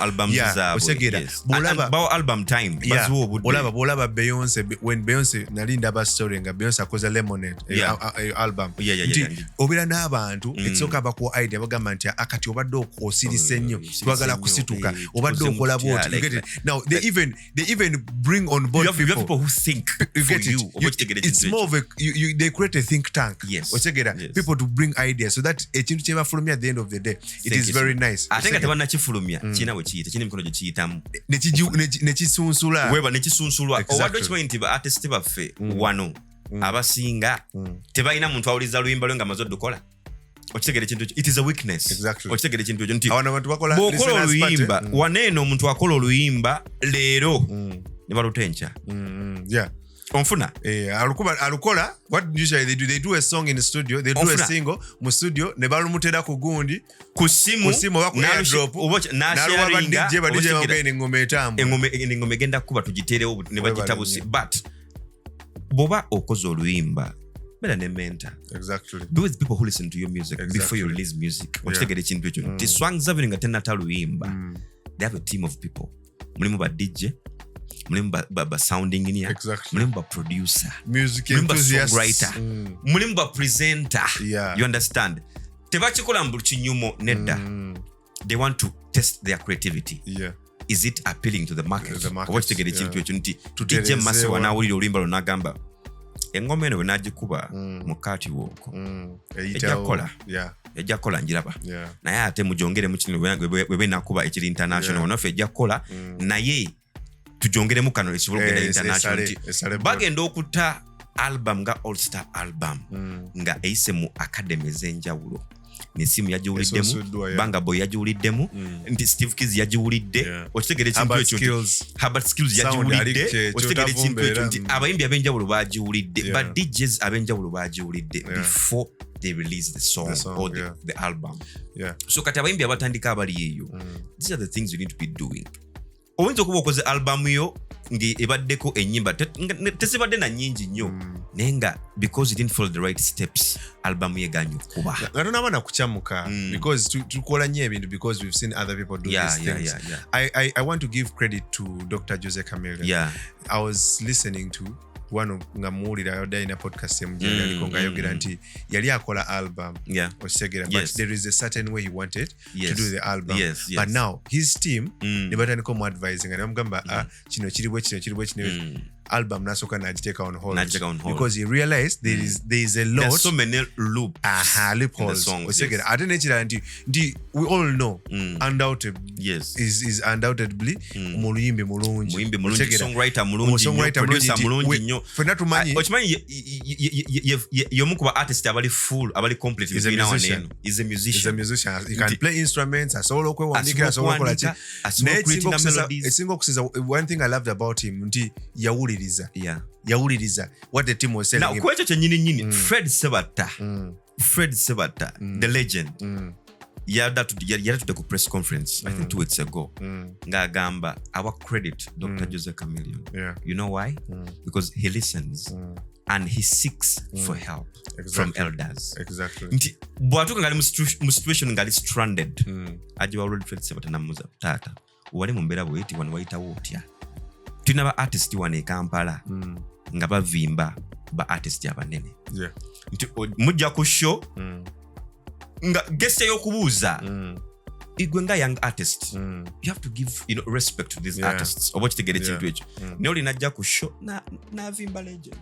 time. Bolaba Beyonce, when Beyonce Nalinda Bastory and Beyonce koza Lemonade album. Obera n'abantu ekisooka bako idea bagamba nti akati obadde okosirise nnyo twagala kusituka obadde okola bwoti. Now they even bring on board people who think for you. It's more of they create a think tank. People to bring ideas so that ekintu kyebafulumya at the end of the day it is very nice. I think tebannakifulumya kina bwe kiyita kina emikono gye kiyitamu nekisunsula obadde okimanyi nti ba artist baffe wano abasinga tebalina muntu awuliza luyimba lwe nga amaze oddukola okitegere kintu it is a weakness. Exactly. Okitegere kintu ekyo nti abantu bakola bokola oluyimba waneeno omuntu akola oluyimba leero ne balutencha. Yeah. Onfuna alukola what usually they do a song in the studio, they do a single mu studio ne balumutera ku gundi ku simu bakuya drop naluwa DJ bagenda engoma etambo engoma egenda kuba tugiterewo ne bagitabusi but boba okoze oluyimba better ne mentor. Exactly. Be with people who listen to your music before you release music. Okitegere kintu ekyo nti swang zavering atena taluyimba they have a team of people. Mulimu ba DJ, mulimu ba sound engineer, mulimu ba producer, music enthusiast, writer, mulimu ba presenter. You understand? Tebachikola mbu kinyumo nedda. They want to test their creativity. Is it appealing to the market? Okitegere kintu ekyo nti DJ Masi wanawulira oluyimba lunagamba engoma eno wenagikuba mukati woko ejja kola njiraba naye ate mujongere mu kino webe nakuba ekiri international onofe ejja kola naye tujongeremu kano ekisobola okugenda international bagenda okuta album nga all star album nga eyise mu academy ez'enjawulo nesimu yagiwuliddemu Banga Boy yagiwuliddemu nti Steve Keys yagiwulidde okitegere kintu ekyo Herbert Skills yagiwulidde okitegere kintu ekyo nti abayimbi abenjawulo bagiwulidde but DJs abenjawulo bagiwulidde before they release the song or the album. So kati abayimbi abatandika abali eyo these are the things you need to be doing. Oyinza okuba okoze album yo ngi ebaddeko ennyimba tesibadde na nnyingi nnyo naye nga because you didn't follow the right steps album yeganya okuba nga tonabana kucamuka because tukola nnyo ebintu because we've seen other people do these things. I want to give credit to Dr. Jose Chameleon. I was listening to one nga muwulira yodda ina podcast emujenda aliko nga yogera nti yali akola album osegera but there is a certain way he wanted to do the album but now his team ne batandika mu advising and amugamba kino kiriwe album nasoka najiteka on hold because he realized there is a lot, there's so many loopholes osegera ate nekirala nti we all know undoubtedly is undoubtedly muluyimbi mulungi songwriter mulungi producer mulungi nnyo fena tumanyi okimanyi yomu kuba artist abali full abali complete is a musician he can play instruments asobola okwewandikira asobola okola ki esinga okusiza one thing I loved about him nti yawuliriza what the team was saying. Now kwekyo kyennyini Fred Sebatta the legend yatudde ku press conference I think 2 weeks ago ng'agamba our credit Dr. Jose Chameleon. You know why? Because he listens and he seeks for help from elders. Nti bwatuka ngali mu situation ngali stranded ajiwa Lord Fred Sebatta namuza tata wali mu mbeera bweti wano wayitawo otya tulina ba artist wane Kampala nga bavimba ba artist abanene nti mujja ku show nga guest y'okubuuza igwe nga young artist you have to give respect to these artists oba kitegere kintu ekyo naye olinajja ku show n'avimba legend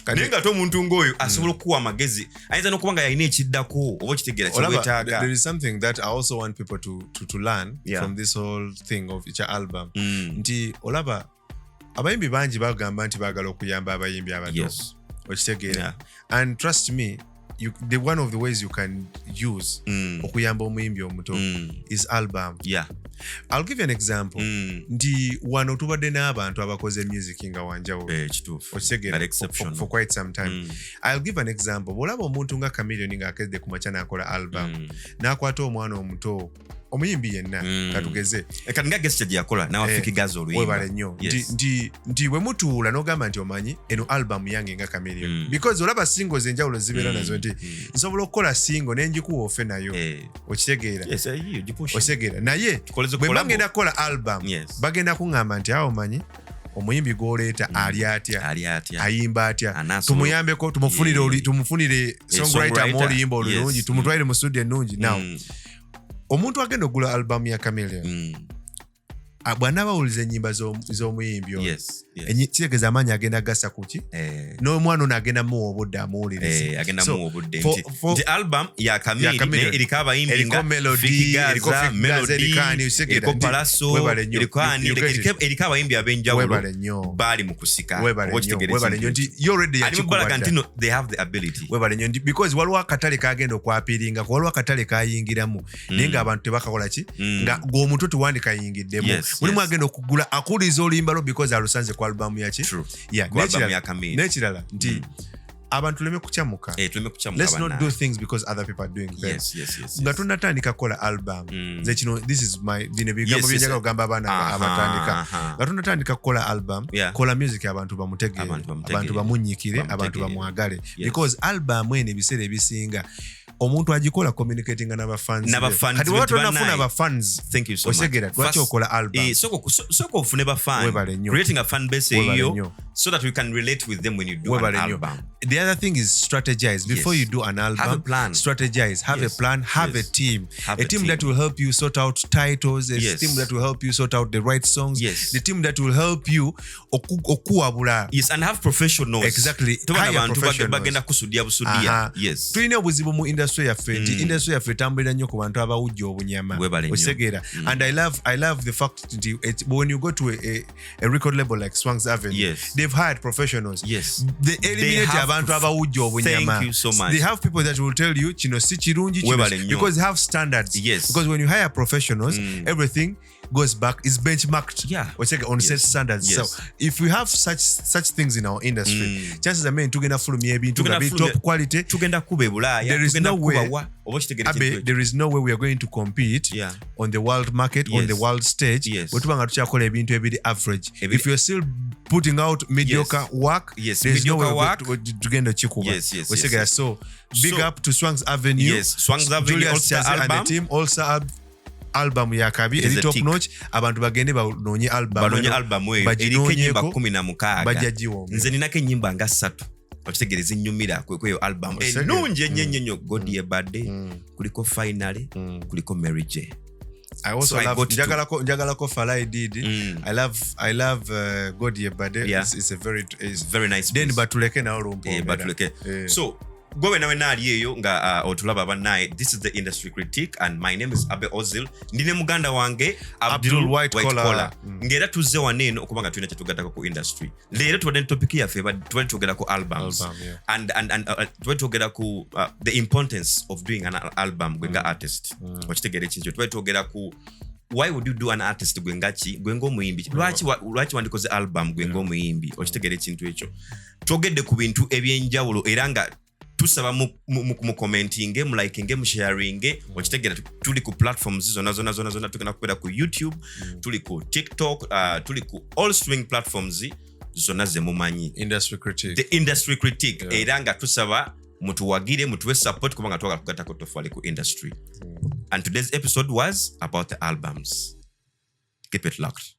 naye nga omuntu ng'oyo asobola okuwa amagezi ayinza n'okuba nga yalina ekiddako oba kitegera kiwetaaga. There is something that I also want people to learn from this whole thing of each album nti olaba abayimbi bangi bagamba nti baagala okuyamba abayimbi abato okitegeera and trust me one of the ways you can use okuyamba omuyimbi omuto is album. I'll give you an example nti wano tubadde n'abantu abakoze music nga wanjawulo for quite some time. I'll give an example olaba omuntu nga Chameleon ng'akedde ku makya n'akola album n'akwata omwana omuto omuyimbi yenna katugeze kati nga gesture gyakola n'awafikigaza oluyimba webale nnyo nti bwe mutuula n'ogamba nti omanyi eno album yange nga Chameleon because olaba singles enjawulo zibeera nazo nti nsobola okukola single n'engikuwa ofe nayo okitegeera otegeera naye bwe bagenda kukola album bagenda kuŋŋamba nti awo omanyi omuyimbi gw'oleeta ali atya ayimba atya tumuyambeko tumufunire songwriter oluyimba olulungi tumutwalire mu studio ennungi. Now omuntu agenda ogula album ya Chameleon bw'anaaba awuliza ennyimba z'omuyimbi kitegeeza amaanyi agenda gassa kuki n'omwana ono agenda muwa obudde amuwulirize agenda muwa obudde nti album ya Kamili eriko abayimbi nga melody eriko palaso eriko abayimbi ab'enjawulo bali mu kusika they have the ability because waliwo akatale kagenda okwapiringa waliwo akatale kayingiramu naye nga abantu tebakakola ki nga ng'omuntu tiwandikayingiddemu mulimu agenda okugula akuwuliriza oluyimba lwo because alusanze ku albamu yaki n'ekirala nti abantu tuleme kucamuka let's not do things because other people are doing them nga tunatandika kola album nze kino this is my bigambo byenjaga kugamba abaana abatandika nga tunatandika kola album kola music abantu bamutegere abantu bamunyikire abantu bamwagale because album ene ebiseera ebisinga omuntu agikola communicating n'abafans kati watu wanafuna abafans osegera lwaki okola album soko ofune bafans creating a fan base eyo so that we can relate with them when you do an album. The other thing is strategize before you do an album. Have a plan. Strategize. Have a plan. Have a team. A team that will help you sort out titles. A team that will help you sort out the right songs. The team that will help you okuwabula. Yes, and have professionals. Exactly. Hire professionals. Yes. Tulina obuzibu mu industry yaffe. Industry yaffe etambulira nnyo ku bantu abawujja obunyama. Osegera. And I love the fact that when you go to a record label like Swanks Avenue, they've hired professionals. They eliminate abantu abawujja obunyama. Thank you so much. They have people that will tell you kino si kirungi because they have standards. Because when you hire professionals, everything goes back, is benchmarked on set standards. So if we have such things in our industry, chances are tugenda fulumya ebintu nga bi top quality, tugenda kuba ebulaya, tugenda kuba there is no way we are going to compete on the world market, on the world stage. Bwetuba nga tukyakola ebintu ebiri average. If you're still putting out mediocre work, there's no way tugenda kikuba. So big up to Swanks Avenue. Swanks Avenue All-Star album and the team All-Star album ya Kabi eri top notch abantu bagende banonye album eyo eriko enyimba 16 nze ninako enyimba nga 3 okitegereza nyumira kweyo album enungi ennyo God ye birthday kuliko finally kuliko Mary J. I also love Njagalako Falai did. I love God ye birthday. It's very nice. Then batuleke na olumpo. So gowe nawe nali eyo nga otulaba banaye. This is the industry critique and my name is Abe Ozil. Ndine muganda wange Abdul White Collar. Ngera tuzze waneno okubanga tulina kyatugattako ku industry. Leero tuwadde topic yaffe tuwadde tugera ku albums. And tuwadde tugera ku the importance of doing an album gwenga artist. Okitegere ekintu tuwadde tugera ku why would you do an artist gwenga omuyimbi lwaki wandikoze album gwenga omuyimbi okitegere ekintu ekyo twogedde ku bintu ebyenjawulo era nga tusaba mu commenting mu liking mu sharing okitegera tuli ku platforms zona tugenda kubeera ku YouTube tuli ku TikTok tuli ku all streaming platforms zona ze mumanyi the industry critique era nga tusaba mutuwagire mutuwe support kubanga twagala kugattako tofali ku industry and today's episode was about the albums. Keep it locked.